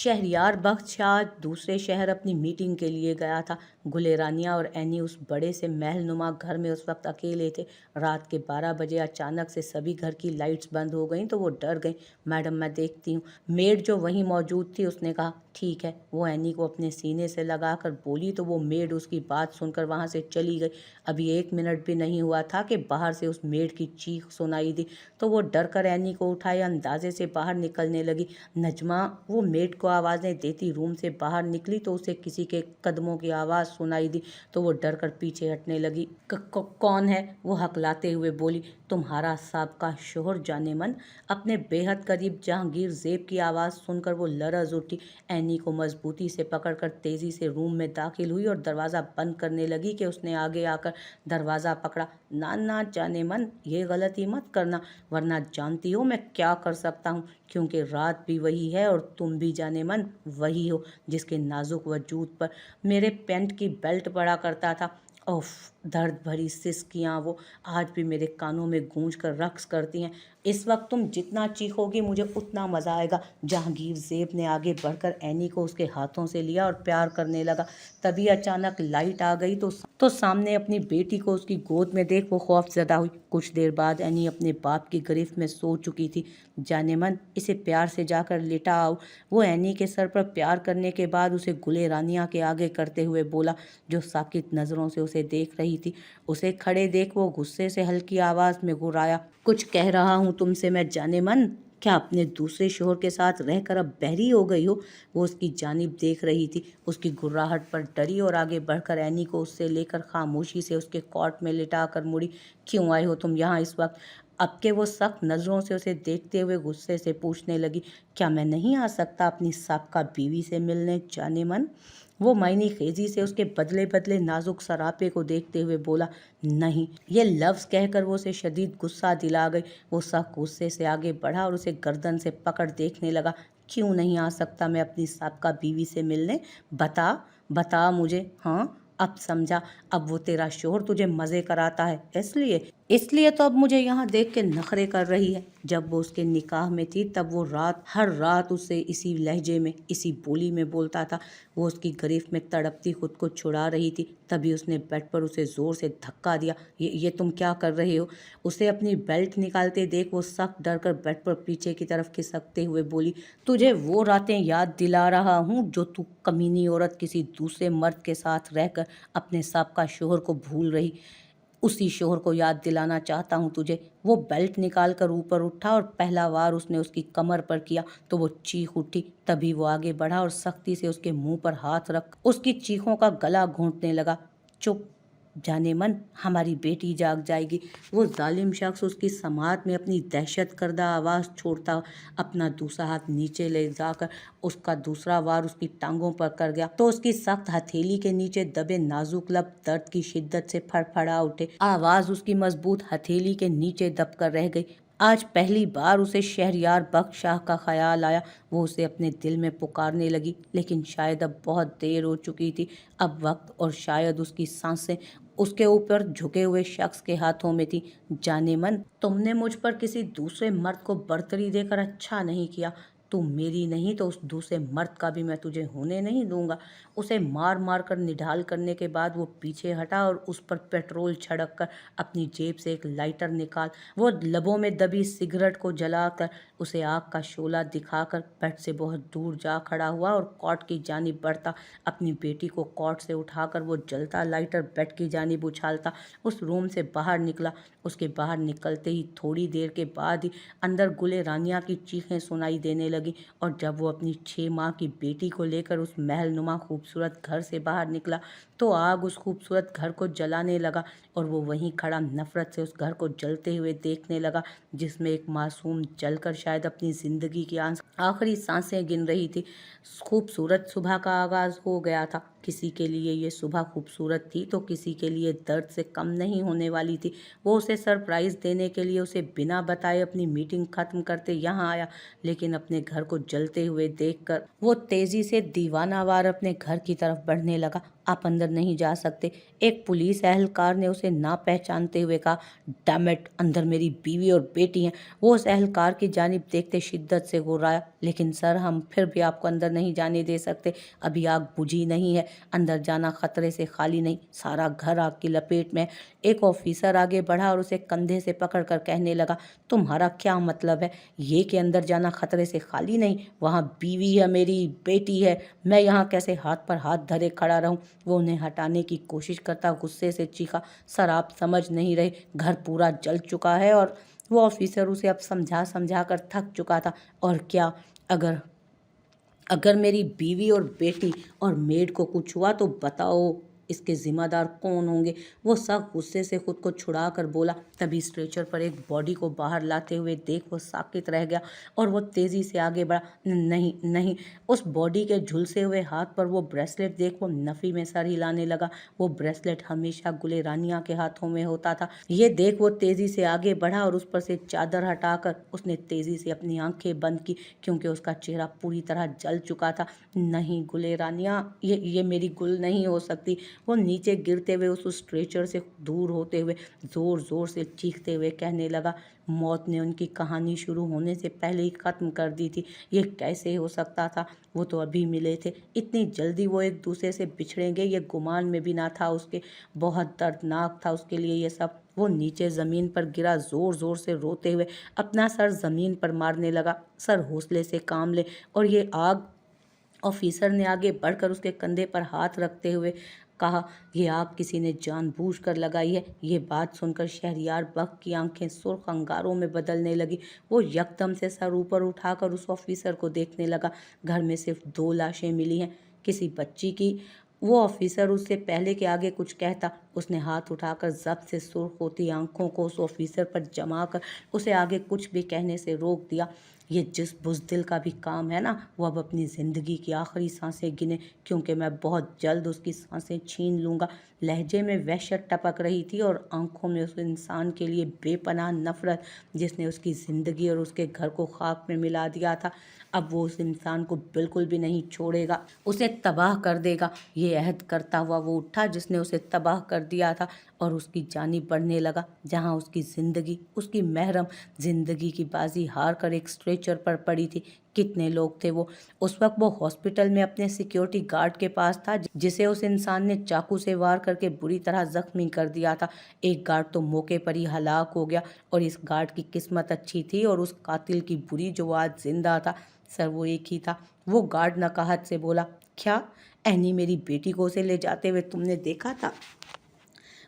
شہریار بخش آج دوسرے شہر اپنی میٹنگ کے لیے گیا تھا۔ گل رانیہ اور اینی اس بڑے سے محل نما گھر میں اس وقت اکیلے تھے۔ رات کے 12 بجے اچانک سے سبھی گھر کی لائٹس بند ہو گئیں تو وہ ڈر گئیں۔ میڈم میں دیکھتی ہوں، میڈ جو وہیں موجود تھی اس نے کہا۔ ٹھیک ہے، وہ اینی کو اپنے سینے سے لگا کر بولی تو وہ میڈ اس کی بات سن کر وہاں سے چلی گئی۔ ابھی 1 منٹ بھی نہیں ہوا تھا کہ باہر سے اس میڈ کی چیخ سنائی دی تو وہ ڈر کر اینی کو اٹھائے اندازے سے باہر نکلنے لگی۔ نجمہ وہ میڈ کو آوازیں دیتی روم سے باہر نکلی تو اسے کسی کے قدموں کی آواز سنائی دی تو وہ ڈر کر پیچھے ہٹنے لگی۔ کون ہے؟ وہ ہکلاتے ہوئے بولی۔ تمہارا سابقہ شوہر جانے من۔ اپنے بے حد قریب جہانگیر زیب کی آواز سن کر وہ لرز اٹھی، اینی کو مضبوطی سے پکڑ کر تیزی سے روم میں داخل ہوئی اور دروازہ بند کرنے لگی کہ اس نے آگے آ کر دروازہ پکڑا۔ نہ جانے من، یہ غلطی مت کرنا، ورنہ جانتی ہو میں کیا کر سکتا ہوں، کیونکہ رات بھی وہی ہے اور تم بھی جانے من وہی ہو جس کے نازک وجود پر میرے پینٹ کی بیلٹ پڑا کرتا تھا۔ اوف، درد بھری سسکیاں وہ آج بھی میرے کانوں میں گونج کر رقص کرتی ہیں۔ اس وقت تم جتنا چیخو گی مجھے اتنا مزہ آئے گا۔ جہانگیر زیب نے آگے بڑھ کر اینی کو اس کے ہاتھوں سے لیا اور پیار کرنے لگا۔ تبھی اچانک لائٹ آ گئی تو سامنے اپنی بیٹی کو اس کی گود میں دیکھ وہ خوف زدہ ہوئی۔ کچھ دیر بعد اینی اپنے باپ کی گرفت میں سو چکی تھی۔ جانے من، اسے پیار سے جا کر لٹا آؤ، وہ اینی کے سر پر پیار کرنے کے بعد اسے گل رانیہ کے آگے کرتے ہوئے بولا، جو ساکت نظروں سے اسے دیکھ رہی تھی۔ اسے کھڑے دیکھ وہ غصے سے ہلکی آواز میں گرایا، کچھ کہہ رہا ہوں تم سے میں جانے من، کیا اپنے دوسرے شوہر کے ساتھ رہ کر اب بہری ہو گئی ہو؟ وہ اس کی جانب دیکھ رہی تھی، اس کی گراہٹ پر ڈری اور آگے بڑھ کر اینی کو اس سے لے کر خاموشی سے اس کے کاٹ میں لٹا کر مڑی۔ کیوں آئے ہو تم یہاں اس وقت؟ اب کہ وہ سخت نظروں سے اسے دیکھتے ہوئے غصے سے پوچھنے لگی، کیا میں نہیں آ سکتا اپنی سابقہ بیوی سے ملنے جانے من؟ وہ معنی خیزی سے اس کے بدلے نازک سراپے کو دیکھتے ہوئے بولا، نہیں۔ یہ لفظ کہہ کر وہ اسے شدید غصہ دلا گئی۔ وہ سخت غصے سے آگے بڑھا اور اسے گردن سے پکڑ دیکھنے لگا۔ کیوں نہیں آ سکتا میں اپنی سابقہ بیوی سے ملنے؟ بتا مجھے۔ ہاں، اب سمجھا، اب وہ تیرا شوہر تجھے مزے کراتا ہے، اس لیے تو اب مجھے یہاں دیکھ کے نخرے کر رہی ہے۔ جب وہ اس کے نکاح میں تھی تب وہ ہر رات اسے اسی لہجے میں، اسی بولی میں بولتا تھا۔ وہ اس کی گرفت میں تڑپتی خود کو چھڑا رہی تھی، تبھی اس نے بیڈ پر اسے زور سے دھکا دیا۔ یہ تم کیا کر رہے ہو؟ اسے اپنی بیلٹ نکالتے دیکھ وہ سخت ڈر کر بیڈ پر پیچھے کی طرف کھسکتے ہوئے بولی، تجھے وہ راتیں یاد دلا رہا ہوں جو تو کمینی عورت کسی دوسرے مرد کے ساتھ رہ کر اپنے سابقہ شوہر کو بھول رہی، اسی شوہر کو یاد دلانا چاہتا ہوں تجھے۔ وہ بیلٹ نکال کر اوپر اٹھا اور پہلا وار اس نے اس کی کمر پر کیا تو وہ چیخ اٹھی۔ تبھی وہ آگے بڑھا اور سختی سے اس کے منہ پر ہاتھ رکھ اس کی چیخوں کا گلا گھونٹنے لگا۔ چپ جانے من، ہماری بیٹی جاگ جائے گی۔ وہ ظالم شخص اس کی سماعت میں اپنی دہشت کردہ آواز چھوڑتا اپنا دوسرا ہاتھ نیچے لے جا کر اس کا دوسرا وار اس کی ٹانگوں پر کر گیا تو اس کی سخت ہتھیلی کے نیچے دبے نازک لب درد کی شدت سے پھڑپھڑا اٹھے۔ آواز اس کی مضبوط ہتھیلی کے نیچے دب کر رہ گئی۔ آج پہلی بار اسے شہریار بخش شاہ کا خیال آیا۔ وہ اسے اپنے دل میں پکارنے لگی، لیکن شاید اب بہت دیر ہو چکی تھی۔ اب وقت اور شاید اس کی سانسیں اس کے اوپر جھکے ہوئے شخص کے ہاتھوں میں تھی۔ جانے من، تم نے مجھ پر کسی دوسرے مرد کو برتری دے کر اچھا نہیں کیا۔ تو میری نہیں تو اس دوسرے مرد کا بھی میں تجھے ہونے نہیں دوں گا۔ اسے مار کر نڈھال کرنے کے بعد وہ پیچھے ہٹا اور اس پر پیٹرول چھڑک کر اپنی جیب سے ایک لائٹر نکال وہ لبوں میں دبی سگریٹ کو جلا کر اسے آگ کا شعلہ دکھا کر بیڈ سے بہت دور جا کھڑا ہوا اور کاٹ کی جانب بڑھتا۔ اپنی بیٹی کو کاٹ سے اٹھا کر وہ جلتا لائٹر بیڈ کی جانب اچھالتا اس روم سے باہر نکلا۔ اس کے باہر نکلتے ہی تھوڑی دیر کے بعد ہی اندر گل رانیہ کی چیخیں سنائی دینے لگی، اور جب وہ اپنی 6 ماہ کی بیٹی کو لے کر اس محل نما خوبصورت گھر سے باہر نکلا تو آگ اس خوبصورت گھر کو جلانے لگا اور وہ وہیں کھڑا نفرت سے اس گھر کو جلتے ہوئے دیکھنے لگا جس میں ایک معصوم جل کر شاید اپنی زندگی کی آخری سانسیں گن رہی تھی۔ خوبصورت صبح کا آغاز ہو گیا تھا۔ کسی کے لیے یہ صبح خوبصورت تھی تو کسی کے لیے درد سے کم نہیں ہونے والی تھی۔ وہ اسے سرپرائز دینے کے لیے اسے بنا بتائے اپنی میٹنگ ختم کرتے یہاں آیا، لیکن اپنے گھر کو جلتے ہوئے دیکھ کر وہ تیزی سے دیوانہ وار اپنے گھر کی طرف بڑھنے لگا۔ आप अंदर नहीं जा सकते। एक पुलिस एहलकार ने उसे ना पहचानते हुए कहा, डैम इट, अंदर मेरी बीवी और बेटी हैं। वो उस एहलकार की जानिब देखते शिद्दत से गुर्राया, लेकिन सर हम फिर भी आपको अंदर नहीं जाने दे सकते, अभी आग बुझी नहीं है, अंदर जाना खतरे से खाली नहीं, सारा घर आग की लपेट में है। एक ऑफिसर आगे बढ़ा और उसे कंधे से पकड़कर कहने लगा, तुम्हारा क्या मतलब है ये कि अंदर जाना खतरे से खाली नहीं? वहाँ बीवी है, मेरी बेटी है, मैं यहाँ कैसे हाथ पर हाथ धरे खड़ा रहूं? वो उन्हें हटाने की कोशिश करता गुस्से से चीखा, सर आप समझ नहीं रहे, घर पूरा जल चुका है। और वो ऑफिसर उसे अब समझा समझा कर थक चुका था। और क्या, अगर अगर मेरी बीवी और बेटी और मेड को कुछ हुआ तो बताओ इसके जिम्मेदार कौन होंगे? वो सख्त गुस्से से खुद को छुड़ा कर बोला। तभी स्ट्रेचर पर एक बॉडी को बाहर लाते हुए देख वो साकित रह गया और वो तेजी से आगे बढ़ा। नहीं नहीं, उस बॉडी के झुलसे हुए हाथ पर वो ब्रेसलेट देख वो नफी में सर हिलाने लगा। वो ब्रेसलेट हमेशा गुले रानिया के हाथों में होता था। ये देख वो तेजी से आगे बढ़ा और उस पर से चादर हटाकर उसने तेजी से अपनी आंखें बंद की, क्योंकि उसका चेहरा पूरी तरह जल चुका था। नहीं गुले रानिया, ये मेरी गुल नहीं हो सकती। वो नीचे गिरते हुए उस स्ट्रेचर से दूर होते हुए जोर जोर से चीखते हुए कहने लगा, मौत ने उनकी कहानी शुरू होने से पहले ही खत्म कर दी थी। ये कैसे हो सकता था? वो तो अभी मिले थे, इतनी जल्दी वो एक दूसरे से बिछड़ेंगे ये गुमान में भी ना था उसके। बहुत दर्दनाक था उसके लिए ये सब। वो नीचे जमीन पर गिरा, जोर जोर से रोते हुए अपना सर जमीन पर मारने लगा। सर हौसले से काम ले, और ये आग, ऑफिसर ने आगे बढ़कर उसके कंधे पर हाथ रखते हुए कहा, ये आग किसी ने जानबूझकर लगाई है। ये बात सुनकर शहरयार बख्त की आंखें सुर्ख अंगारों में बदलने लगी। वो यकदम से सर ऊपर उठाकर उस ऑफिसर को देखने लगा। घर में सिर्फ 2 लाशें मिली हैं, किसी बच्ची की। वो ऑफिसर उससे पहले के आगे कुछ कहता, उसने हाथ उठाकर जब्त से सुर्ख होती आंखों को उस ऑफिसर पर जमाकर उसे आगे कुछ भी कहने से रोक दिया। ये जिस बुज़दिल का भी काम है ना, वो अब अपनी ज़िंदगी की आखिरी सांसें गिने, क्योंकि मैं बहुत जल्द उसकी सांसें छीन लूँगा। लहजे में वहशत टपक रही थी और आंखों में उस इंसान के लिए बेपनाह नफरत जिसने उसकी ज़िंदगी और उसके घर को खाक में मिला दिया था। अब वो उस इंसान को बिल्कुल भी नहीं छोड़ेगा, उसे तबाह कर देगा। ये अहद करता हुआ वो उठा जिसने उसे तबाह कर दिया था और उसकी जानिब बढ़ने लगा, जहाँ उसकी ज़िंदगी, उसकी महरम ज़िंदगी की बाजी हार कर एक स्ट्रेचर पर पड़ी थी। कितने लोग थे वो? उस वक्त वो हॉस्पिटल में अपने सिक्योरिटी गार्ड के पास था, जिसे उस इंसान ने चाकू से वार करके बुरी तरह जख्मी कर दिया था। एक गार्ड तो मौके पर ही हलाक हो गया, और इस गार्ड की किस्मत अच्छी थी और उस कातिल की बुरी जो आज जिंदा था। सर वो एक ही था। वो गार्ड नकाहत से बोला, क्या एनी मेरी बेटी को उसे ले जाते हुए तुमने देखा था?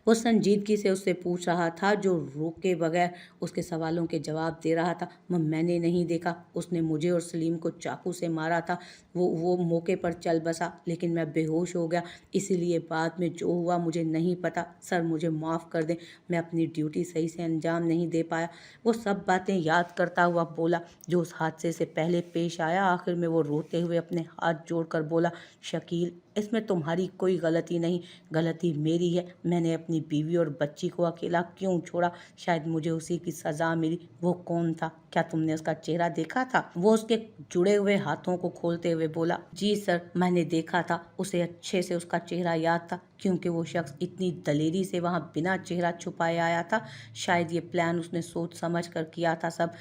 वो संजीदगी से उससे पूछ रहा था, जो रोके बगैर उसके सवालों के जवाब दे रहा था। मैंने नहीं देखा, उसने मुझे और सलीम को चाकू से मारा था। वो मौके पर चल बसा, लेकिन मैं बेहोश हो गया, इसीलिए बाद में जो हुआ मुझे नहीं पता। सर मुझे माफ़ कर दें, मैं अपनी ड्यूटी सही से अंजाम नहीं दे पाया। वो सब बातें याद करता हुआ बोला जो उस हादसे से पहले पेश आया। आखिर में वो रोते हुए अपने हाथ जोड़कर बोला, शकील, इसमें तुम्हारी कोई गलती नहीं, गलती मेरी है। मैंने अपनी बीवी और बच्ची को अकेला क्यों छोड़ा? शायद मुझे उसी की सज़ा मिली। वो कौन था? क्या तुमने उसका चेहरा देखा था? वो उसके जुड़े हुए हाथों को खोलते हुए बोला, जी सर, मैंने देखा था। उसे अच्छे से उसका चेहरा याद था, क्योंकि वो शख्स इतनी दलेरी से वहाँ बिना चेहरा छुपाए आया था। शायद ये प्लान उसने सोच समझ कर किया था सब।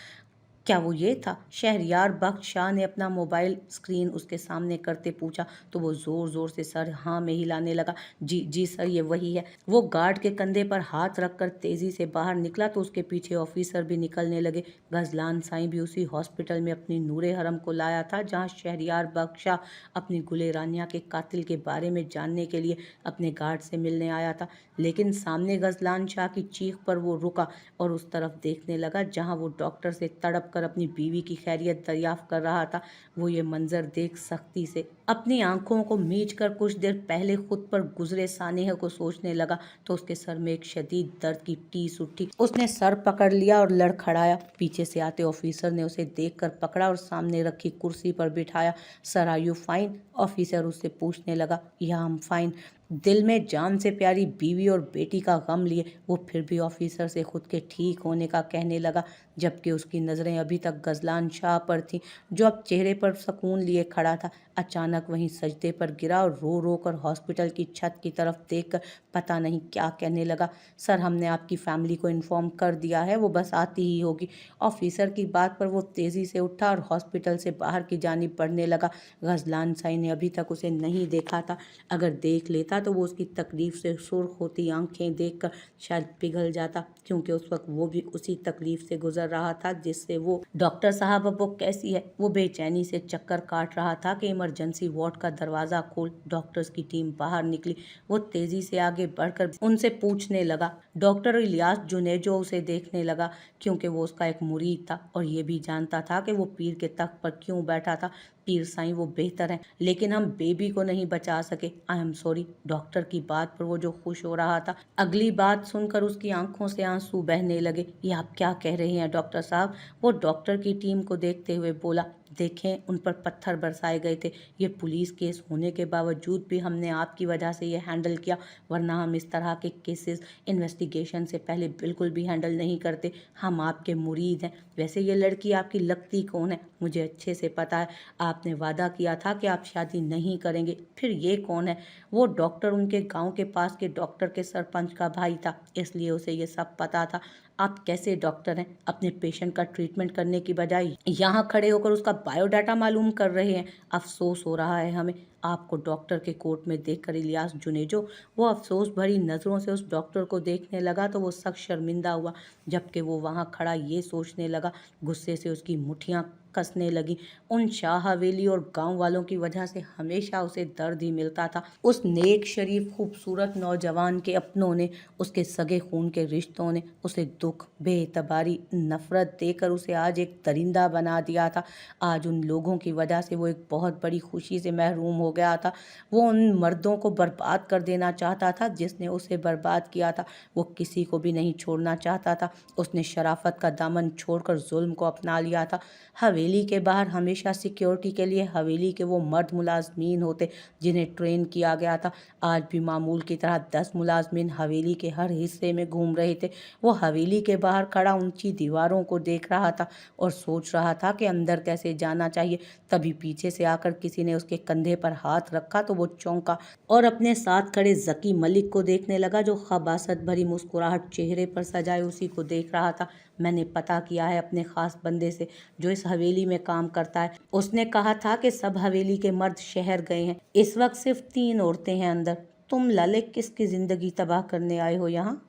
क्या वो ये था? शहरयार बख्त शाह ने अपना मोबाइल स्क्रीन उसके सामने करते पूछा, तो वो जोर जोर से सर हाँ में हिलाने लगा। जी जी सर, ये वही है। वो गार्ड के कंधे पर हाथ रखकर तेजी से बाहर निकला तो उसके पीछे ऑफिसर भी निकलने लगे। गजलान साईं भी उसी हॉस्पिटल में अपनी नूरे हरम को लाया था, जहाँ शहरयार बख्त शाह अपनी गुले रानिया के कातिल के बारे में जानने के लिए अपने गार्ड से मिलने आया था। लेकिन सामने गजलान शाह की चीख पर वो रुका और उस तरफ देखने लगा, जहाँ वो डॉक्टर से तड़प कर अपनी बीवी की खैरियत दरियाफ्त कर रहा था। वो ये मंजर देख सख्ती से अपनी आंखों को मीच कर कुछ देर पहले खुद पर गुजरे सानेह को सोचने लगा, तो उसके सर में एक शदीद दर्द की टीस उठी। उसने सर पकड़ लिया और लड़खड़ाया। पीछे से आते ऑफिसर ने उसे देखकर पकड़ा और सामने रखी कुर्सी पर बिठाया। Sir are you fine? Officer उससे पूछने लगा। या हम फाइन। दिल में जान से प्यारी बीवी और बेटी का गम लिए वो फिर भी ऑफिसर से खुद के ठीक होने का कहने लगा। जबकि उसकी नज़रें अभी तक गजलान शाह पर थीं, जो अब चेहरे पर सुकून लिए खड़ा था। अचानक वहीं सजदे पर गिरा और रो रो कर हॉस्पिटल की छत की तरफ देखकर पता नहीं क्या कहने लगा। सर, हमने आपकी फैमिली को इन्फॉर्म कर दिया है, वो बस आती ही होगी। ऑफिसर की बात पर वो तेज़ी से उठा और हॉस्पिटल से बाहर की जानिब बढ़ने लगा। गजलान साई ने अभी तक उसे नहीं देखा था। अगर देख लेता तो वो उसकी तकलीफ से सुर्ख होती आंखें देखकर शायद पिघल जाता, क्योंकि उस वक्त वो भी उसी तकलीफ से गुजर रहा था जिससे वो। डॉक्टर साहब, अब वो कैसी है? वो बेचैनी से चक्कर काट रहा था कि इमरजेंसी वार्ड का दरवाज़ा खोल। डॉक्टर्स की टीम बाहर निकली। वो तेज़ी से आगे बढ़कर उनसे पूछने लगा। डॉक्टर इलियास जुनेजो उसे देखने लगा, क्योंकि वो उसका एक मुरीद था और ये भी जानता था कि वो पीर के तख्त पर क्यों बैठा था। पीर साईं, वो बेहतर है, लेकिन हम बेबी को नहीं बचा सके। I am sorry. डॉक्टर की बात पर वो जो खुश हो रहा था, अगली बात सुनकर उसकी आंखों से आंसू बहने लगे। ये आप क्या कह रहे हैं डॉक्टर साहब? वो डॉक्टर की टीम को देखते हुए बोला। देखें, उन पर पत्थर बरसाए गए थे। ये पुलिस केस होने के बावजूद भी हमने आपकी वजह से ये हैंडल किया, वरना हम इस तरह के केसेस इन्वेस्टिगेशन से पहले बिल्कुल भी हैंडल नहीं करते। हम आपके मुरीद हैं। वैसे ये लड़की आपकी लगती कौन है? मुझे अच्छे से पता है। आपने वादा किया था कि आप शादी नहीं करेंगे, फिर ये कौन है? वो डॉक्टर उनके गांव के पास के डॉक्टर के सरपंच का भाई था, इसलिए उसे ये सब पता था। आप कैसे डॉक्टर हैं, अपने पेशेंट का ट्रीटमेंट करने की बजाय यहाँ खड़े होकर उसका बायोडाटा मालूम कर रहे हैं? अफसोस हो रहा है हमें आपको डॉक्टर के कोर्ट में देखकर। इलियास जुनेजो वो अफसोस भरी नज़रों से उस डॉक्टर को देखने लगा तो वो सख्त शर्मिंदा हुआ, जबकि वो वहाँ खड़ा ये सोचने लगा। गुस्से से उसकी मुट्ठियाँ कसने लगी। उन शाह हवेली और गांव वालों की वजह से हमेशा उसे दर्द ही मिलता था। उस नेक शरीफ खूबसूरत नौजवान के अपनों ने, उसके सगे खून के रिश्तों ने उसे दुख, बेतबारी, नफरत देकर उसे आज एक दरिंदा बना दिया था। आज उन लोगों की वजह से वो एक बहुत बड़ी खुशी से महरूम हो गया था। वो उन मर्दों को बर्बाद कर देना चाहता था जिसने उसे बर्बाद किया था। वो किसी को भी नहीं छोड़ना चाहता था। उसने शराफत का दामन छोड़कर जुल्म को अपना लिया था। हवेली के बाहर हमेशा सिक्योरिटी के लिए हवेली के वो मर्द मुलाजमीन होते जिन्हें ट्रेन किया गया था। आज भी मामूल की तरह 10 मुलाजमीन हवेली के हर हिस्से में घूम रहे थे। वो हवेली के बाहर खड़ा ऊंची दीवारों को देख रहा था और सोच रहा था कि अंदर कैसे जाना चाहिए। तभी पीछे से आकर किसी ने उसके कंधे पर हाथ रखा तो वो चौंका और अपने साथ खड़े जकी मलिक को देखने लगा, जो खबासत भरी मुस्कुराहट चेहरे पर सजाए उसी को देख रहा था। मैंने पता किया है अपने खास बंदे से जो इस हवेली में काम करता है। उसने कहा था कि सब हवेली के मर्द शहर गए हैं, इस वक्त सिर्फ 3 औरतें हैं अंदर। तुम लाले किसकी जिंदगी तबाह करने आए हो यहाँ?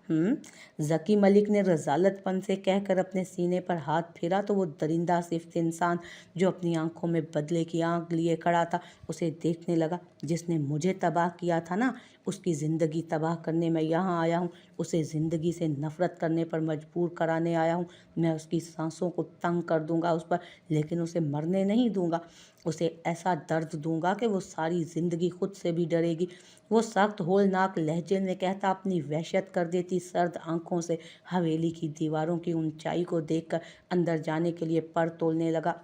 जकी मलिक ने रजालतपन से कहकर अपने सीने पर हाथ फेरा तो वो दरिंदा सिफ्त इंसान जो अपनी आंखों में बदले की आंख लिए खड़ा था उसे देखने लगा। जिसने मुझे तबाह किया था ना, उसकी ज़िंदगी तबाह करने मैं यहाँ आया हूँ। उसे ज़िंदगी से नफ़रत करने पर मजबूर कराने आया हूँ। मैं उसकी सांसों को तंग कर दूंगा उस पर, लेकिन उसे मरने नहीं दूंगा। उसे ऐसा दर्द दूंगा कि वो सारी ज़िंदगी खुद से भी डरेगी। वो सख्त होलनाक लहजे में कहता अपनी वहशत कर देती सर्द आंखों से हवेली की दीवारों की ऊंचाई को देखकर अंदर जाने के लिए पर तोलने लगा।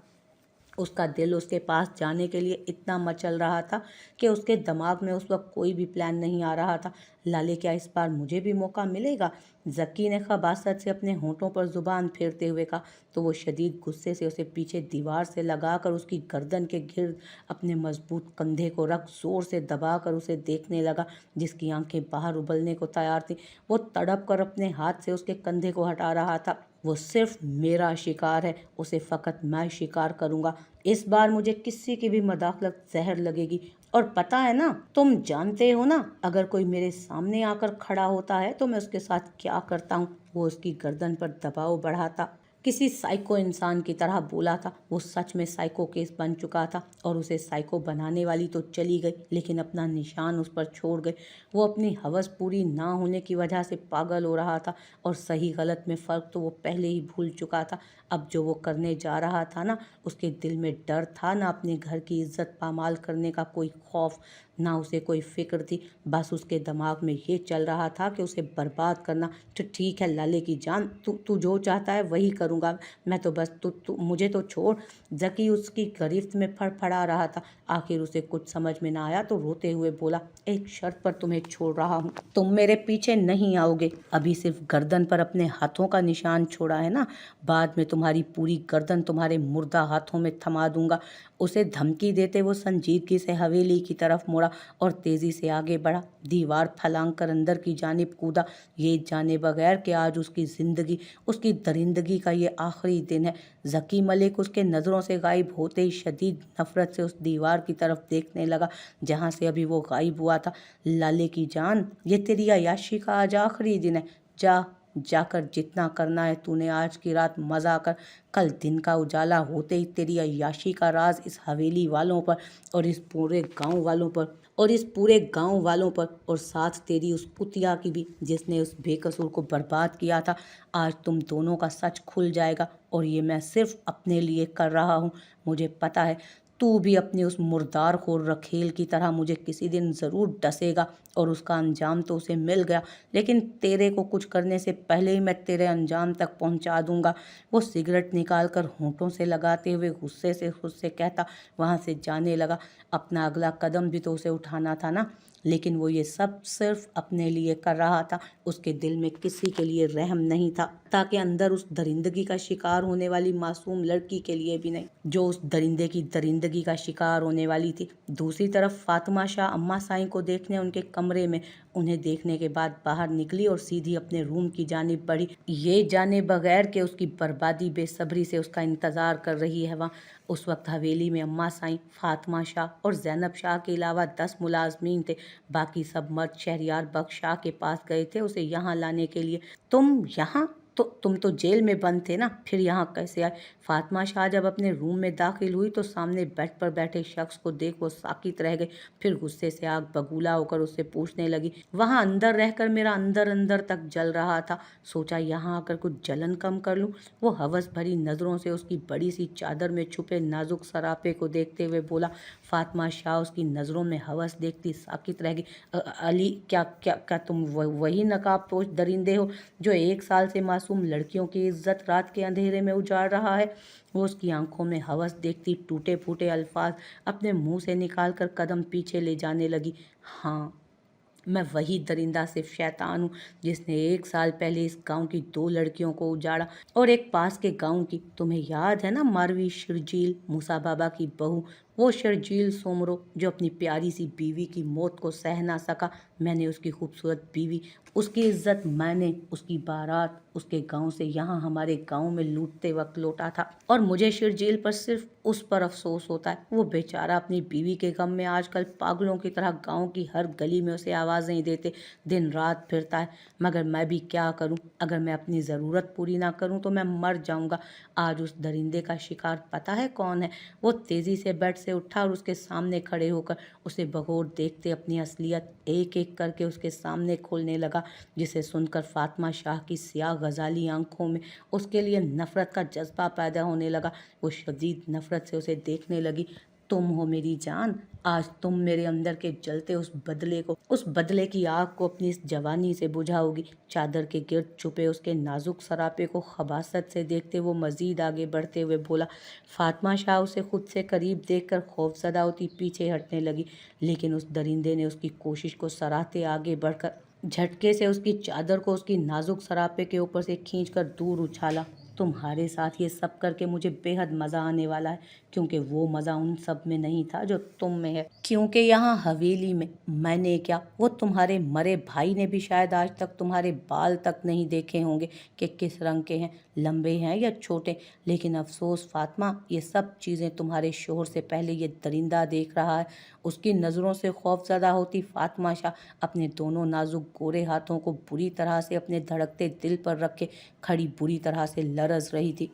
उसका दिल उसके पास जाने के लिए इतना मचल रहा था कि उसके दिमाग में उस वक्त कोई भी प्लान नहीं आ रहा था। लाले, क्या इस बार मुझे भी मौका मिलेगा? जक्की ने खबासत से अपने होंठों पर जुबान फेरते हुए कहा तो वो शदीद गुस्से से उसे पीछे दीवार से लगाकर उसकी गर्दन के गिर्द अपने मजबूत कंधे को रख जोर से दबाकर उसे देखने लगा, जिसकी आंखें बाहर उबलने को तैयार थी। वो तड़प कर अपने हाथ से उसके कंधे को हटा रहा था। वो सिर्फ मेरा शिकार है, उसे फ़कत मैं शिकार करूँगा। इस बार मुझे किसी की भी मदाखलत जहर लगेगी। और पता है ना, तुम जानते हो ना, अगर कोई मेरे सामने आकर खड़ा होता है तो मैं उसके साथ क्या करता हूँ। वो उसकी गर्दन पर दबाव बढ़ाता किसी साइको इंसान की तरह बोला था। वो सच में साइको केस बन चुका था और उसे साइको बनाने वाली तो चली गई, लेकिन अपना निशान उस पर छोड़ गई। वो अपनी हवस पूरी ना होने की वजह से पागल हो रहा था और सही गलत में फ़र्क तो वो पहले ही भूल चुका था। अब जो वो करने जा रहा था ना, उसके दिल में डर था, ना अपने घर की इज्जत पामाल करने का कोई खौफ। ना उसे कोई फिक्र थी। बस उसके दिमाग में ये चल रहा था कि उसे बर्बाद करना। तो ठीक है लाले की जान, तू तू जो चाहता है वही करूँगा मैं, तो बस तू तू मुझे तो छोड़। जकी उसकी गिरफ्त में फड़फड़ा रहा था। आखिर उसे कुछ समझ में ना आया तो रोते हुए बोला, एक शर्त पर तुम्हें छोड़ रहा हूँ, तुम मेरे पीछे नहीं आओगे। अभी सिर्फ गर्दन पर अपने हाथों का निशान छोड़ा है ना, बाद में तुम्हारी पूरी गर्दन तुम्हारे मुर्दा हाथों में थमा दूंगा। उसे धमकी देते वो संजीदगी से हवेली की तरफ मुड़ा और तेजी से आगे बढ़ा। दीवार फलांग कर अंदर की जानिब कूदा, ये जाने बगैर कि आज उसकी जिंदगी, उसकी दरिंदगी का ये आखिरी दिन है। जकी मलिक उसके नज़रों से गायब होते ही शदीद नफरत से उस दीवार की तरफ देखने लगा जहाँ से अभी वो गायब हुआ था। लाले की जान, ये तेरी अय्याशी का आज आखिरी दिन है। जाकर जितना करना है तूने आज की रात मजा कर। कल दिन का उजाला होते ही तेरी अय्याशी का राज इस हवेली वालों पर और इस पूरे गांव वालों पर और साथ तेरी उस कुतिया की भी जिसने उस बेकसूर को बर्बाद किया था। आज तुम दोनों का सच खुल जाएगा और ये मैं सिर्फ अपने लिए कर रहा हूँ। मुझे पता है तू भी अपनी उस मुर्दार खोर रखेल की तरह मुझे किसी दिन ज़रूर डसेगा और उसका अंजाम तो उसे मिल गया, लेकिन तेरे को कुछ करने से पहले ही मैं तेरे अंजाम तक पहुंचा दूंगा। वो सिगरेट निकाल कर होंठों से लगाते हुए गुस्से से खुद से कहता वहां से जाने लगा। अपना अगला कदम भी तो उसे उठाना था ना, लेकिन वो ये सब सिर्फ अपने लिए कर रहा था। उसके दिल में किसी के लिए रहम नहीं था, ताकि अंदर उस दरिंदगी का शिकार होने वाली मासूम लड़की के लिए भी नहीं, जो उस दरिंदे की दरिंदगी का शिकार होने वाली थी। दूसरी तरफ फातिमा शाह अम्मा साईं को देखने उनके कमरे में, उन्हें देखने के बाद बाहर निकली और सीधी अपने रूम की जानिब बढ़ी, ये जाने बगैर कि उसकी बर्बादी बेसब्री से उसका इंतजार कर रही है वहाँ। उस वक्त हवेली में अम्मा साईं, फातिमा शाह और जैनब शाह के अलावा 10 मुलाजमीन थे। बाकी सब मर्द शहरियार बख्श शाह के पास गए थे उसे यहाँ लाने के लिए। तुम यहाँ? तुम तो जेल में बंद थे ना, फिर यहाँ कैसे आए? फातिमा शाह जब अपने रूम में दाखिल हुई तो सामने बेड पर बैठे शख्स को देख वो साकित रह गई। फिर गुस्से से आग बबूला होकर उससे पूछने लगी, वहाँ अंदर रहकर मेरा अंदर अंदर तक जल रहा था, सोचा यहाँ आकर कुछ जलन कम कर लूँ। वो हवस भरी नज़रों से उसकी बड़ी सी चादर में छुपे नाजुक सरापे को देखते हुए बोला। फातिमा शाह उसकी नज़रों में हवस देखती साकित रह गई। अली, क्या क्या क्या तुम वही नकाबपोश दरिंदे हो जो 1 साल से मासूम लड़कियों की इज्जत रात के अंधेरे में उजाड़ रहा है? वो उसकी आंखों में हवस देखती टूटे फूटे अल्फाज अपने मुंह से निकालकर कदम पीछे ले जाने लगी। हाँ, मैं वही दरिंदा सिर्फ शैतान हूँ जिसने 1 साल पहले इस गांव की 2 लड़कियों को उजाड़ा और एक पास के गांव की। तुम्हें याद है ना मारवी शर्जील, मूसा बाबा की बहू, वो शर्जील सोमरो जो अपनी प्यारी सी बीवी की मौत को सह ना सका। मैंने उसकी खूबसूरत बीवी, उसकी इज्जत मैंने उसकी बारात उसके गांव से यहाँ हमारे गांव में लूटते वक्त लौटा था और मुझे शर्जील पर सिर्फ उस पर अफसोस होता है। वो बेचारा अपनी बीवी के गम में आजकल पागलों की तरह गांव की हर गली में उसे आवाज़ें देते दिन रात फिरता है, मगर मैं भी क्या करूं? अगर मैं अपनी ज़रूरत पूरी ना करूं तो मैं मर जाऊंगा। आज उस दरिंदे का शिकार पता है कौन है? वो तेज़ी से बेड से उठा और उसके सामने खड़े होकर उसे बगौर देखते अपनी असलियत एक एक करके उसके सामने खोलने लगा, जिसे सुनकर फातिमा शाह की स्याह गजाली आंखों में उसके लिए नफरत का जज्बा पैदा होने लगा। वो शदीद नफरत से उसे देखने लगी। तुम हो मेरी जान, आज तुम मेरे अंदर के जलते उस बदले की आग को अपनी इस जवानी से बुझाओगी। चादर के गिर्द छुपे उसके नाजुक सरापे को खबासत से देखते वो मजीद आगे बढ़ते हुए बोला। फातिमा शाह उसे खुद से करीब देखकर खौफजदा होती पीछे हटने लगी, लेकिन उस दरिंदे ने उसकी कोशिश को सराहते आगे बढ़कर झटके से उसकी चादर को उसकी नाजुक सरापे के ऊपर से खींचकर दूर उछाला। तुम्हारे साथ ये सब करके मुझे बेहद मज़ा आने वाला है, क्योंकि वो मज़ा उन सब में नहीं था जो तुम में है। क्योंकि यहाँ हवेली में मैंने क्या, वो तुम्हारे मरे भाई ने भी शायद आज तक तुम्हारे बाल तक नहीं देखे होंगे कि किस रंग के हैं, लंबे हैं या छोटे। लेकिन अफसोस फातिमा, ये सब चीज़ें तुम्हारे शोहर से पहले ये दरिंदा देख रहा है। उसकी नज़रों से खौफजदा होती फातिमा शाह अपने दोनों नाजुक गोरे हाथों को बुरी तरह से अपने धड़कते दिल पर रखे खड़ी बुरी तरह से लरज रही थी।